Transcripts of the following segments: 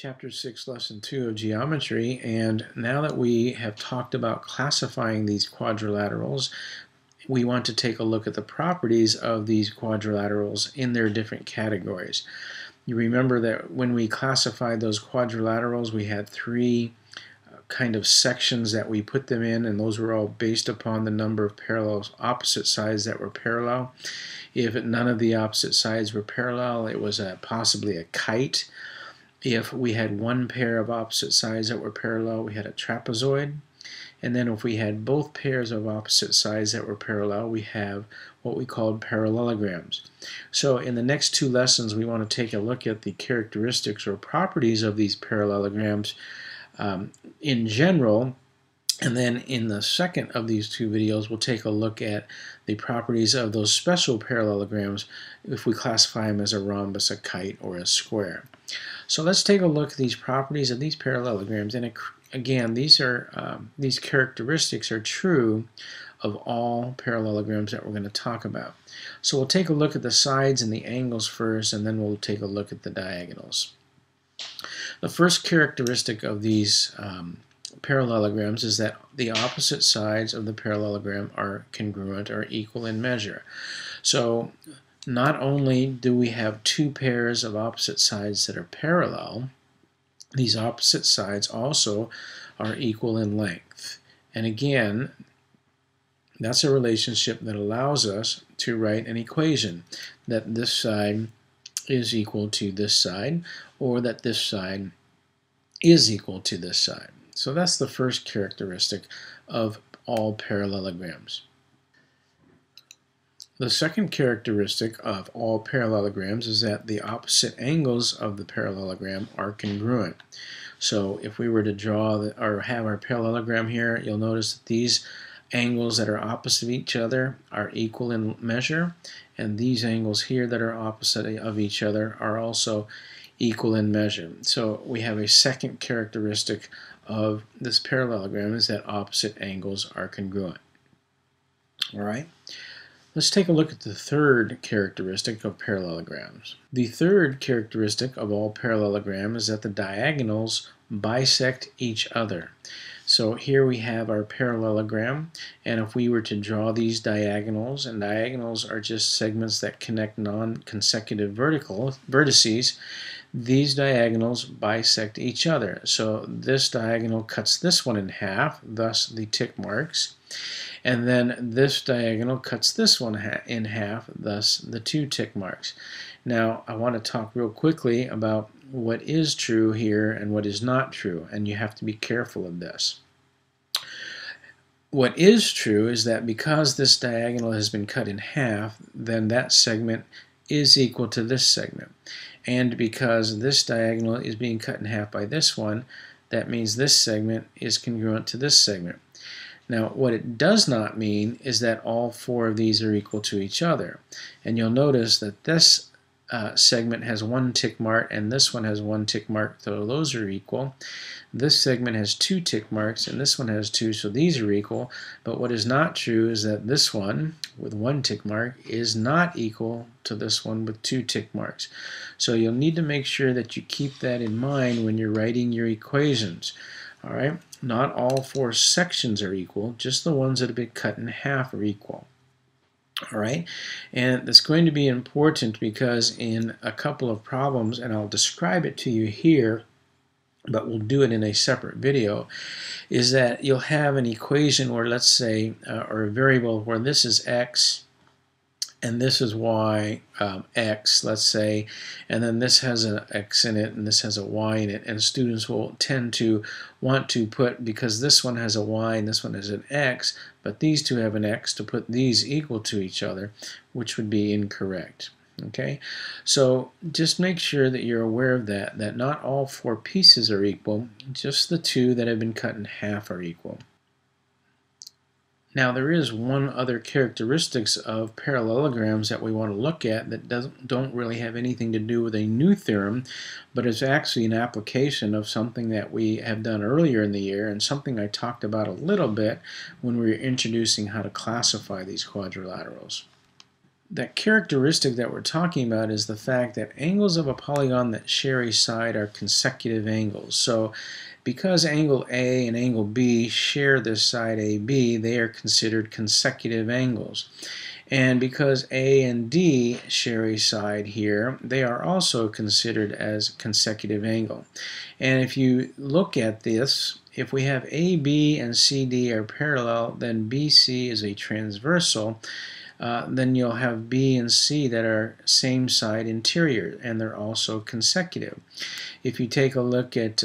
Chapter 6, Lesson 2 of Geometry, and now that we have talked about classifying these quadrilaterals, we want to take a look at the properties of these quadrilaterals in their different categories. You remember that when we classified those quadrilaterals, we had three kind of sections that we put them in, and those were all based upon the number of parallel opposite sides that were parallel. If none of the opposite sides were parallel, it was possibly a kite. If we had one pair of opposite sides that were parallel, we had a trapezoid. And then if we had both pairs of opposite sides that were parallel, we have what we called parallelograms. So in the next two lessons, we want to take a look at the characteristics or properties of these parallelograms in general. And then in the second of these two videos, we'll take a look at the properties of those special parallelograms if we classify them as a rhombus, a kite, or a square. So let's take a look at these properties of these parallelograms. And again, these characteristics are true of all parallelograms that we're going to talk about. So we'll take a look at the sides and the angles first, and then we'll take a look at the diagonals. The first characteristic of these parallelograms is that the opposite sides of the parallelogram are congruent or equal in measure. So not only do we have two pairs of opposite sides that are parallel, these opposite sides also are equal in length. And again, that's a relationship that allows us to write an equation that this side is equal to this side, or that this side is equal to this side. So that's the first characteristic of all parallelograms. The second characteristic of all parallelograms is that the opposite angles of the parallelogram are congruent. So if we were to draw or have our parallelogram here, you'll notice that these angles that are opposite of each other are equal in measure, and these angles here that are opposite of each other are also equal in measure. So we have a second characteristic of this parallelogram is that opposite angles are congruent. All right. Let's take a look at the third characteristic of parallelograms. The third characteristic of all parallelograms is that the diagonals bisect each other. So here we have our parallelogram, and if we were to draw these diagonals, and diagonals are just segments that connect non-consecutive vertices, these diagonals bisect each other. So this diagonal cuts this one in half, thus the tick marks. And then this diagonal cuts this one in half, thus the two tick marks. Now, I want to talk real quickly about what is true here and what is not true, and you have to be careful of this. What is true is that because this diagonal has been cut in half, then that segment is equal to this segment. And because this diagonal is being cut in half by this one, that means this segment is congruent to this segment. Now, what it does not mean is that all four of these are equal to each other. And you'll notice that this segment has one tick mark and this one has one tick mark, so those are equal. This segment has two tick marks and this one has two, so these are equal. But what is not true is that this one with one tick mark is not equal to this one with two tick marks. So you'll need to make sure that you keep that in mind when you're writing your equations. All right, not all four sections are equal, just the ones that have been cut in half are equal. All right, and that's going to be important because in a couple of problems, and I'll describe it to you here, but we'll do it in a separate video, is that you'll have an equation where, let's say, or a variable where this is x and this is y, x, let's say, and then this has an x in it and this has a y in it, and students will tend to want to put, because this one has a y and this one has an x, but these two have an x, to put these equal to each other, which would be incorrect. Okay, so just make sure that you're aware of that not all four pieces are equal, just the two that have been cut in half are equal. Now, there is one other characteristics of parallelograms that we want to look at that don't really have anything to do with a new theorem, but is actually an application of something that we have done earlier in the year and something I talked about a little bit when we were introducing how to classify these quadrilaterals. that characteristic that we're talking about is the fact that angles of a polygon that share a side are consecutive angles. So because angle A and angle B share this side AB, they are considered consecutive angles. And because A and D share a side here, they are also considered as consecutive angle. And if you look at this, if we have AB and CD are parallel, then BC is a transversal. Then you'll have B and C that are same side interior, and they're also consecutive. If you take a look at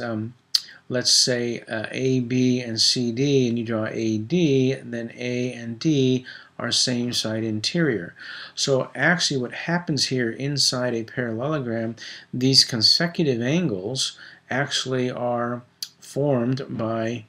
let's say AB and CD, and you draw AD, then A and D are same side interior. So actually what happens here inside a parallelogram, these consecutive angles actually are formed by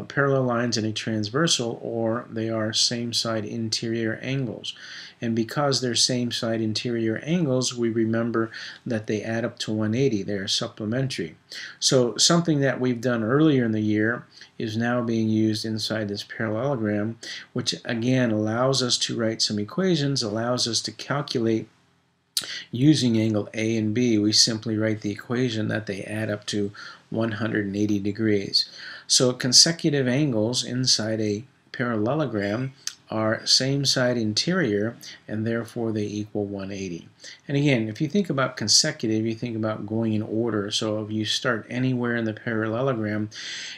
parallel lines in a transversal, or they are same side interior angles. And because they're same side interior angles, we remember that they add up to 180. They're supplementary. So something that we've done earlier in the year is now being used inside this parallelogram, which again allows us to write some equations, allows us to calculate using angle A and B. We simply write the equation that they add up to 180 degrees. So consecutive angles inside a parallelogram are same side interior, and therefore they equal 180. And again, if you think about consecutive, you think about going in order. So if you start anywhere in the parallelogram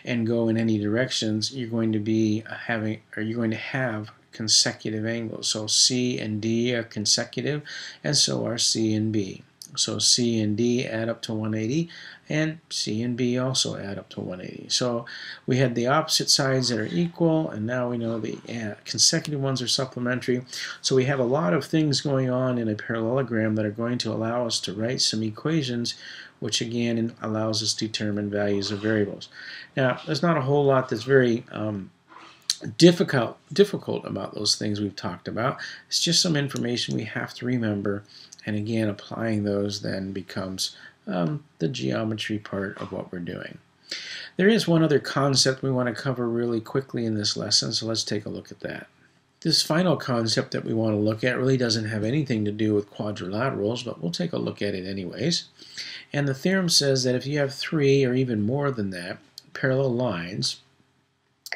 and go in any directions, you're going to have consecutive angles. So C and D are consecutive, and so are C and B. So C and D add up to 180, and C and B also add up to 180. So we had the opposite sides that are equal, and now we know the consecutive ones are supplementary. So we have a lot of things going on in a parallelogram that are going to allow us to write some equations, which again allows us to determine values of variables. Now, there's not a whole lot that's very difficult about those things we've talked about. It's just some information we have to remember, and again applying those then becomes the geometry part of what we're doing. There is one other concept we want to cover really quickly in this lesson, so let's take a look at that. This final concept that we want to look at really doesn't have anything to do with quadrilaterals, but we'll take a look at it anyways. And the theorem says that if you have 3 or even more than that parallel lines,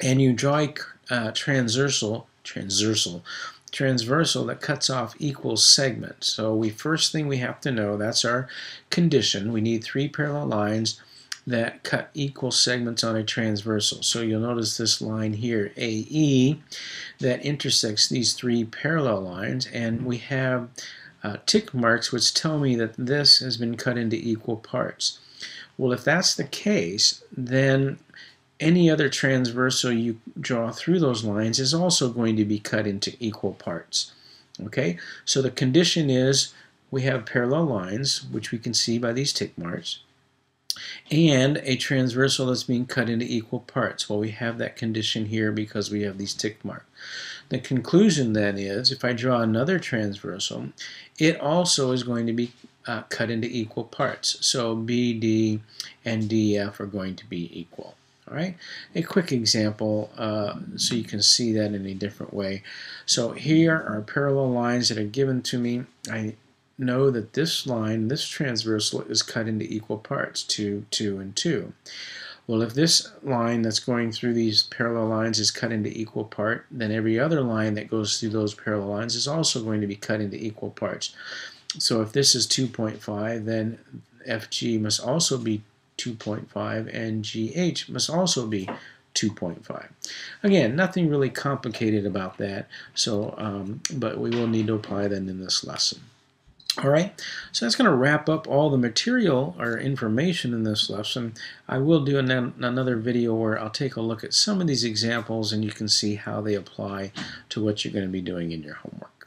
and you draw a transversal that cuts off equal segments. So first thing we have to know, that's our condition. We need 3 parallel lines that cut equal segments on a transversal. So you'll notice this line here, AE, that intersects these 3 parallel lines, and we have tick marks which tell me that this has been cut into equal parts. Well, if that's the case, then any other transversal you draw through those lines is also going to be cut into equal parts. Okay, so the condition is we have parallel lines, which we can see by these tick marks, and a transversal that's being cut into equal parts. Well, we have that condition here because we have these tick marks. The conclusion then is, if I draw another transversal, it also is going to be cut into equal parts. So BD and DF are going to be equal. All right, a quick example so you can see that in a different way. So here are parallel lines that are given to me. I know that this line, this transversal, is cut into equal parts, 2, 2, and 2. Well, if this line that's going through these parallel lines is cut into equal part, then every other line that goes through those parallel lines is also going to be cut into equal parts. So if this is 2.5, then FG must also be 2.5, and GH must also be 2.5. Again, nothing really complicated about that, so but we will need to apply that in this lesson. All right, so that's going to wrap up all the material or information in this lesson. I will do another video where I'll take a look at some of these examples and you can see how they apply to what you're going to be doing in your homework.